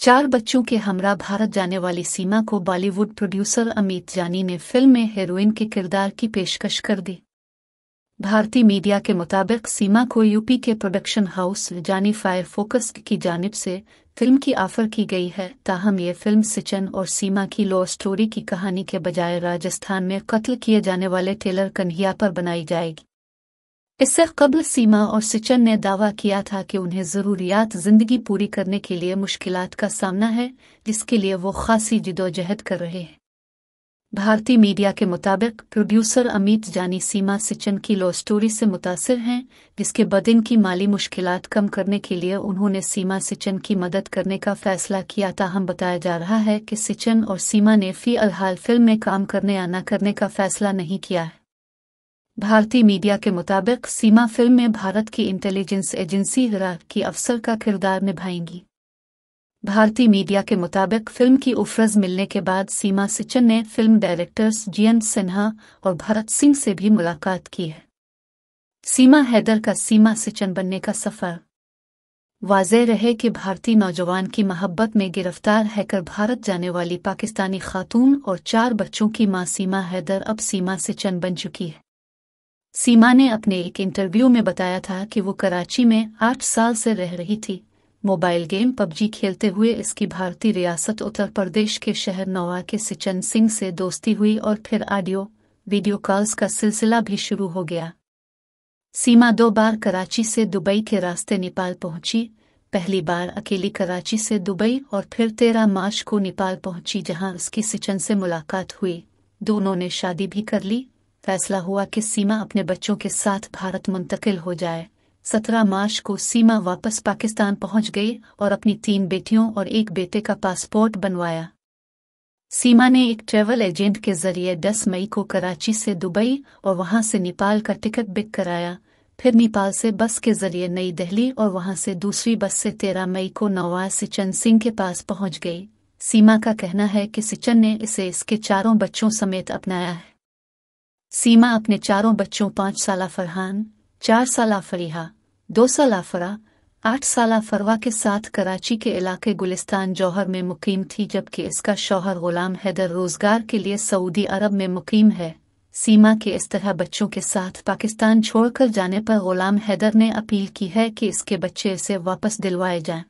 4 बच्चों के हमरा भारत जाने वाली सीमा को बॉलीवुड प्रोड्यूसर अमित जानी ने फिल्म में हीरोइन के किरदार की पेशकश कर दी। भारतीय मीडिया के मुताबिक सीमा को यूपी के प्रोडक्शन हाउस जानी फायर फोकस की जानिब से फिल्म की ऑफर की गई है। ताहम ये फिल्म सिचन और सीमा की लव स्टोरी की कहानी के बजाय राजस्थान में कत्ल किए जाने वाले टेलर कन्हैया पर बनाई जाएगी। इससे कबल सीमा और सिचन ने दावा किया था कि उन्हें ज़रूरियात ज़िंदगी पूरी करने के लिए मुश्किलात का सामना है, जिसके लिए वो खासी जिदोजहद कर रहे हैं। भारतीय मीडिया के मुताबिक प्रोड्यूसर अमित जानी सीमा सिचन की लव स्टोरी से मुतासिर हैं, जिसके बाद इनकी माली मुश्किलात कम करने के लिए उन्होंने सीमा सिचन की मदद करने का फैसला किया। ताहम बताया जा रहा है कि सिचन और सीमा ने फ़िलहाल फिल्म में काम करने या न करने का फैसला नहीं किया है। भारतीय मीडिया के मुताबिक सीमा फिल्म में भारत की इंटेलिजेंस एजेंसी इरा की अफसर का किरदार निभाएंगी। भारतीय मीडिया के मुताबिक फिल्म की ऑफर्स मिलने के बाद सीमा सिचन ने फिल्म डायरेक्टर्स जयंत सिन्हा और भरत सिंह से भी मुलाकात की है। सीमा हैदर का सीमा सिचन बनने का सफर। वाज़ेह रहे कि भारतीय नौजवान की मोहब्बत में गिरफ्तार हैकर भारत जाने वाली पाकिस्तानी खातून और 4 बच्चों की मां सीमा हैदर अब सीमा सिचन बन चुकी है। सीमा ने अपने एक इंटरव्यू में बताया था कि वो कराची में 8 साल से रह रही थी। मोबाइल गेम पबजी खेलते हुए इसकी भारतीय रियासत उत्तर प्रदेश के शहर नौवा के सिचन सिंह से दोस्ती हुई और फिर ऑडियो वीडियो कॉल्स का सिलसिला भी शुरू हो गया। सीमा 2 बार कराची से दुबई के रास्ते नेपाल पहुंची। पहली बार अकेली कराची से दुबई और फिर 13 मार्च को नेपाल पहुंची, जहां उसकी सिचन से मुलाकात हुई। दोनों ने शादी भी कर ली। फैसला हुआ कि सीमा अपने बच्चों के साथ भारत मुंतकिल हो जाए। 17 मार्च को सीमा वापस पाकिस्तान पहुंच गई और अपनी 3 बेटियों और 1 बेटे का पासपोर्ट बनवाया। सीमा ने एक ट्रैवल एजेंट के जरिए 10 मई को कराची से दुबई और वहां से नेपाल का टिकट बुक कराया। फिर नेपाल से बस के जरिए नई दिल्ली और वहां से दूसरी बस से 13 मई को नौवा सिचन सिंह के पास पहुंच गई। सीमा का कहना है कि सिचन ने इसे इसके 4 बच्चों समेत अपनाया है। सीमा अपने 4 बच्चों 5 साला फरहान, 4 साला फरीहा, 2 साला फरा, 8 साला फरवा के साथ कराची के इलाके गुलिस्तान जौहर में मुकीम थी, जबकि इसका शौहर गुलाम हैदर रोजगार के लिए सऊदी अरब में मुकीम है। सीमा के इस तरह बच्चों के साथ पाकिस्तान छोड़कर जाने पर गुलाम हैदर ने अपील की है कि इसके बच्चे इसे वापस दिलवाए जाएं।